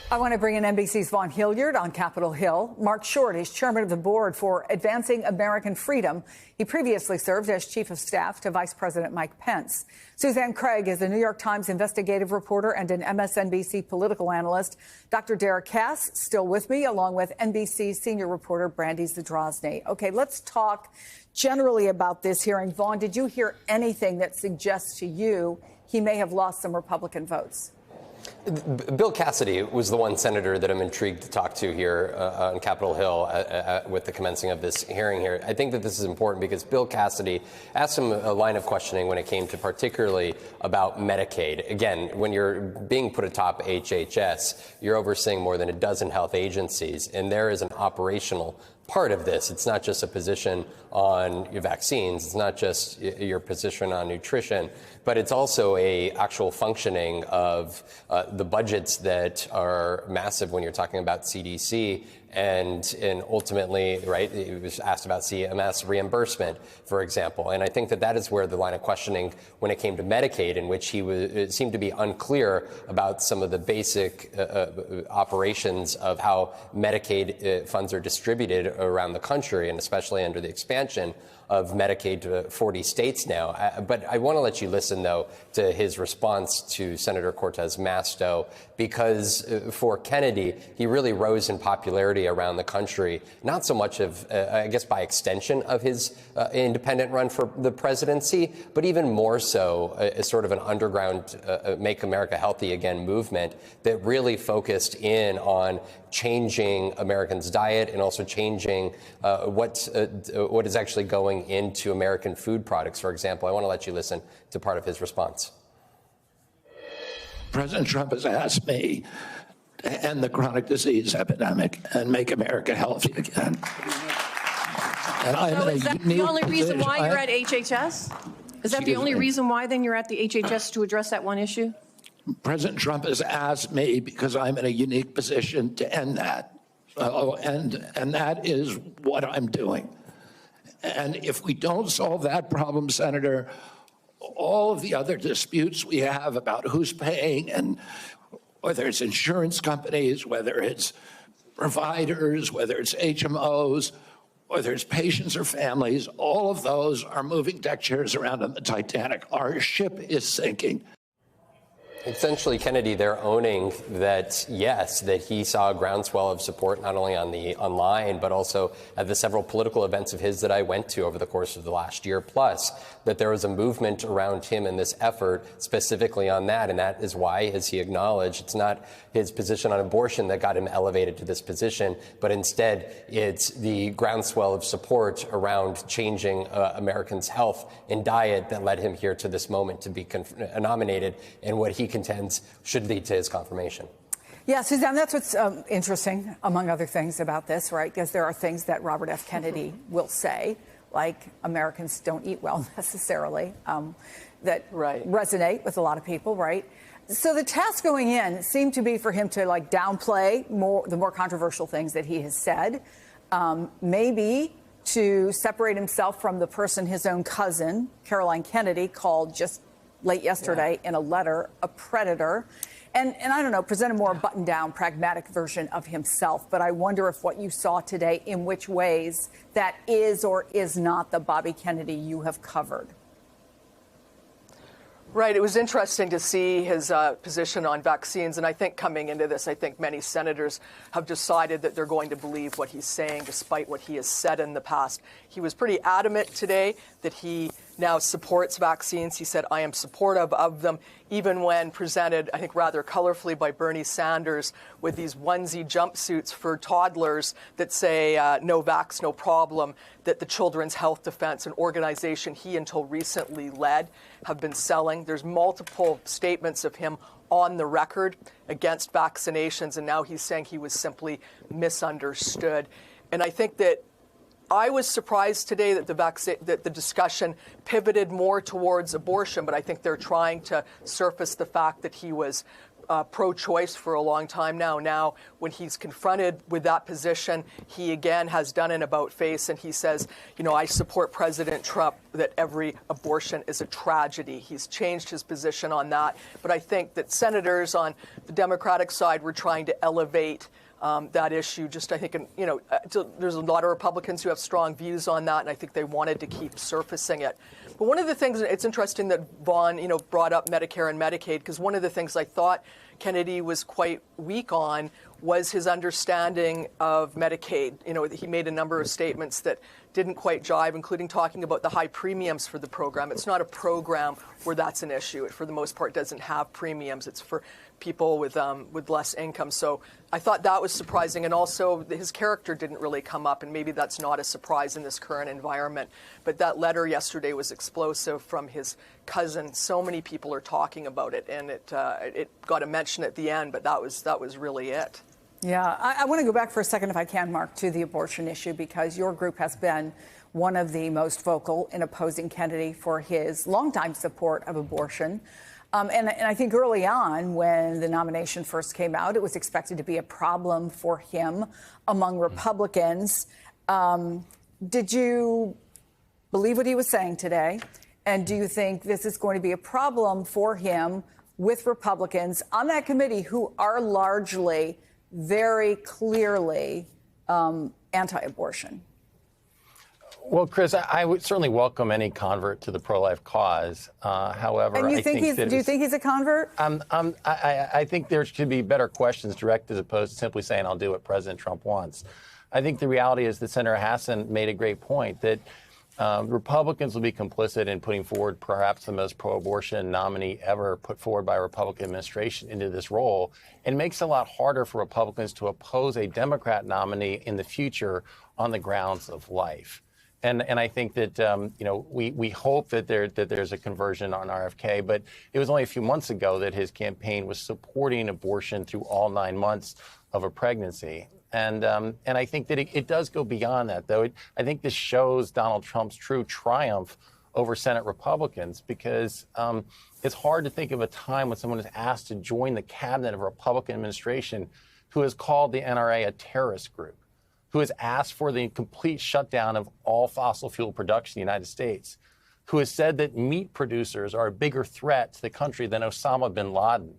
I want to bring in NBC's Vaughn Hilliard on Capitol Hill. Mark Short is chairman of the board for Advancing American Freedom. He previously served as chief of staff to Vice President Mike Pence. Suzanne Craig is a New York Times investigative reporter and an MSNBC political analyst. Dr. Derek Cass still with me, along with NBC senior reporter Brandy Zadrozny. Okay, let's talk generally about this hearing. Vaughn, did you hear anything that suggests to you he may have lost some Republican votes? Bill Cassidy was the one senator that I'm intrigued to talk to here on Capitol Hill with the commencing of this hearing here. I think that this is important because Bill Cassidy asked him a line of questioning when it came to particularly about Medicaid. Again, when you're being put atop HHS, you're overseeing more than a dozen health agencies, and there is an operational part of this. It's not just a position on your vaccines. It's not just your position on nutrition, but it's also a actual functioning of the budgets that are massive when you're talking about CDC and ultimately, right, he was asked about CMS reimbursement, for example. And I think that that is where the line of questioning when it came to Medicaid, in which it seemed to be unclear about some of the basic operations of how Medicaid funds are distributed around the country, and especially under the expansion of Medicaid to 40 states now. But I want to let you listen, though, to his response to Senator Cortez Masto, because for Kennedy, he really rose in popularity around the country, not so much of, I guess, by extension of his independent run for the presidency, but even more so as sort of an underground Make America Healthy Again movement that really focused in on changing Americans' diet and also changing what is actually going into American food products, for example. I want to let you listen to part of his response. President Trump has asked me to end the chronic disease epidemic and make America healthy again. And I'm so is that the only reason why you're at HHS? Is that the only reason why then you're at the HHS, to address that one issue? President Trump has asked me because I'm in a unique position to end that. And that is what I'm doing. And if we don't solve that problem, Senator, all of the other disputes we have about who's paying, and whether it's insurance companies, whether it's providers, whether it's HMOs, whether it's patients or families, all of those are moving deck chairs around on the Titanic. Our ship is sinking. Essentially, Kennedy, they're owning that, yes, that he saw a groundswell of support, not only on the online, but also at the several political events of his that I went to over the course of the last year, plus that there was a movement around him in this effort specifically on that. And that is why, as he acknowledged, it's not his position on abortion that got him elevated to this position, but instead it's the groundswell of support around changing Americans' health and diet that led him here to this moment to be nominated in what he contends should lead to his confirmation. Yeah, Suzanne, that's what's interesting, among other things, about this, right? Because there are things that Robert F. Kennedy will say, like Americans don't eat well necessarily, that resonate with a lot of people, right? So the task going in seemed to be for him to like downplay the more controversial things that he has said, maybe to separate himself from the person his own cousin, Caroline Kennedy, called just late yesterday in a letter a predator. And I don't know, present a more buttoned-down, pragmatic version of himself. But I wonder if what you saw today, in which ways that is or is not the Bobby Kennedy you have covered. Right. It was interesting to see his position on vaccines. And I think coming into this, I think many senators have decided that they're going to believe what he's saying, despite what he has said in the past. He was pretty adamant today that he now supports vaccines. He said, I am supportive of them, even when presented, I think, rather colorfully by Bernie Sanders with these onesie jumpsuits for toddlers that say no vax, no problem, that the Children's Health Defense, an organization he until recently led, have been selling. There's multiple statements of him on the record against vaccinations, and now he's saying he was simply misunderstood. And I think that I was surprised today that the discussion pivoted more towards abortion, but I think they're trying to surface the fact that he was pro-choice for a long time now. Now, when he's confronted with that position, he again has done an about-face, and he says, you know, I support President Trump. that every abortion is a tragedy. He's changed his position on that. But I think that senators on the Democratic side were trying to elevate that issue. Just, I think, there's a lot of Republicans who have strong views on that, and I think they wanted to keep surfacing it. But one of the things, it's interesting that Vaughn, brought up Medicare and Medicaid, because one of the things I thought Kennedy was quite weak on was his understanding of Medicaid. He made a number of statements that didn't quite jive, including talking about the high premiums for the program. It's not a program where that's an issue. It, for the most part, doesn't have premiums. It's for people with less income. So I thought that was surprising. And also, his character didn't really come up, and maybe that's not a surprise in this current environment. But that letter yesterday was explosive from his cousin. So many people are talking about it, and it got a mention at the end, but that was really it. Yeah, I want to go back for a second, if I can, Mark, to the abortion issue, because your group has been one of the most vocal in opposing Kennedy for his longtime support of abortion. And I think early on, when the nomination first came out, it was expected to be a problem for him among Republicans. Did you believe what he was saying today? And do you think this is going to be a problem for him with Republicans on that committee who are largely, very clearly anti-abortion? Well, Chris, I would certainly welcome any convert to the pro-life cause. However, and do you think he's a convert? I think there should be better questions directed as opposed to simply saying, I'll do what President Trump wants. I think the reality is that Senator Hassan made a great point that Republicans will be complicit in putting forward perhaps the most pro-abortion nominee ever put forward by a Republican administration into this role. It makes it a lot harder for Republicans to oppose a Democrat nominee in the future on the grounds of life. And I think that, we hope that there's a conversion on RFK, but it was only a few months ago that his campaign was supporting abortion through all 9 months of a pregnancy. And I think that it does go beyond that, though. I think this shows Donald Trump's true triumph over Senate Republicans, because it's hard to think of a time when someone is asked to join the cabinet of a Republican administration who has called the NRA a terrorist group, who has asked for the complete shutdown of all fossil fuel production in the United States, who has said that meat producers are a bigger threat to the country than Osama bin Laden,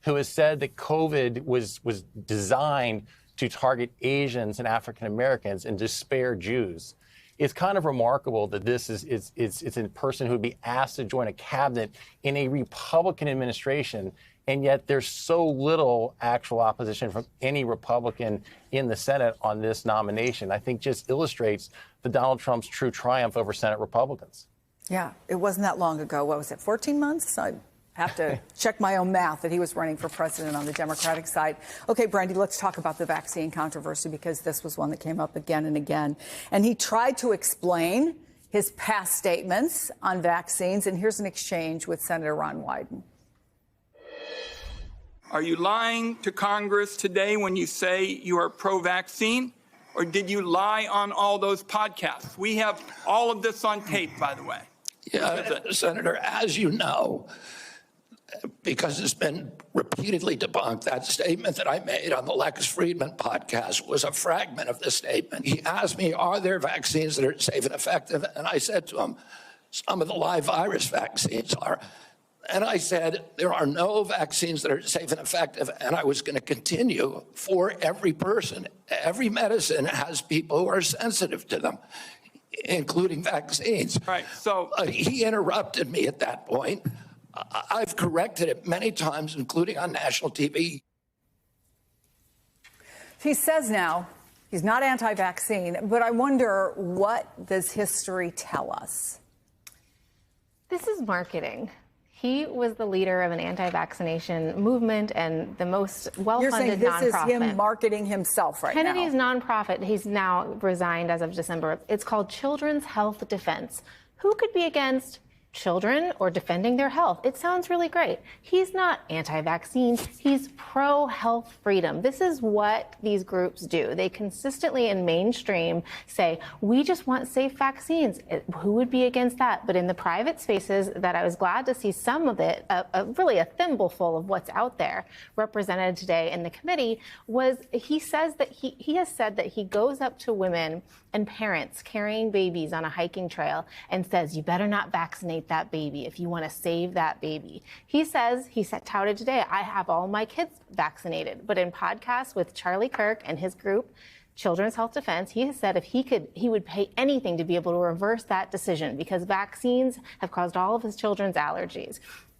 who has said that COVID was designed to target Asians and African Americans and to spare Jews. It's kind of remarkable that this is a person who would be asked to join a cabinet in a Republican administration, and yet there's so little actual opposition from any Republican in the Senate on this nomination. I think just illustrates Donald Trump's true triumph over Senate Republicans. Yeah, it wasn't that long ago. What was it, 14 months? I have to check my own math that he was running for president on the Democratic side. Okay, Brandy, let's talk about the vaccine controversy, because this was one that came up again and again. And he tried to explain his past statements on vaccines. And here's an exchange with Senator Ron Wyden. Are you lying to Congress today when you say you are pro-vaccine? Or did you lie on all those podcasts? We have all of this on tape, by the way. Yeah, Senator, as you know, because it's been repeatedly debunked, that statement that I made on the Lex Friedman podcast was a fragment of the statement. He asked me, are there vaccines that are safe and effective? And I said to him, some of the live virus vaccines are. And I said, there are no vaccines that are safe and effective. And I was going to continue for every person. Every medicine has people who are sensitive to them, including vaccines. Right. So he interrupted me at that point. I've corrected it many times, including on national TV. He says now he's not anti-vaccine, but I wonder, what does history tell us? This is marketing. He was the leader of an anti-vaccination movement and the most well-funded nonprofit. You're saying this is him marketing himself right now? Kennedy's nonprofit, he's now resigned as of December. It's called Children's Health Defense. Who could be against children or defending their health. It sounds really great. He's not anti-vaccine. He's pro-health freedom. This is what these groups do. They consistently in mainstream say, we just want safe vaccines. Who would be against that? But in the private spaces that I was glad to see some of it, really a thimbleful of what's out there represented today in the committee, was he says that he has said that he goes up to women and parents carrying babies on a hiking trail and says, you better not vaccinate that baby if you want to save that baby. He says, he touted today, I have all my kids vaccinated. But in podcasts with Charlie Kirk and his group, Children's Health Defense, he has said if he would pay anything to be able to reverse that decision because vaccines have caused all of his children's allergies.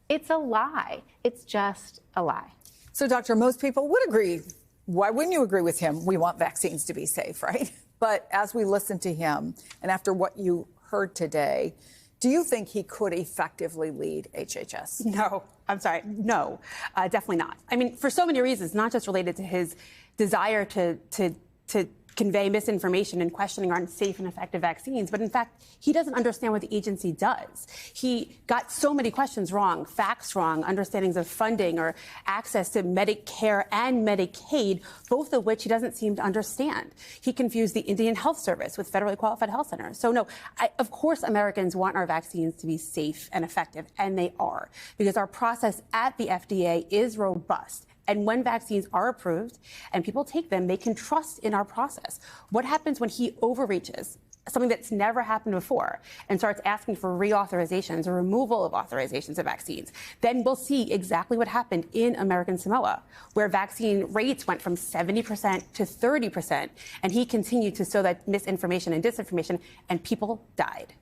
It's a lie. It's just a lie. So, Doctor, most people would agree. Why wouldn't you agree with him? We want vaccines to be safe, right? But as we listen to him and after what you heard today, do you think he could effectively lead HHS? No, I'm sorry. No, definitely not. I mean, for so many reasons, not just related to his desire to convey misinformation and questioning on safe and effective vaccines, but in fact, he doesn't understand what the agency does. He got so many questions wrong, facts wrong, understandings of funding or access to Medicare and Medicaid, both of which he doesn't seem to understand. He confused the Indian Health Service with federally qualified health centers. So no, of course Americans want our vaccines to be safe and effective, and they are, because our process at the FDA is robust. And when vaccines are approved and people take them, they can trust in our process. What happens when he overreaches, something that's never happened before, and starts asking for reauthorizations or removal of authorizations of vaccines? Then we'll see exactly what happened in American Samoa, where vaccine rates went from 70% to 30%, and he continued to sow that misinformation and disinformation, and people died.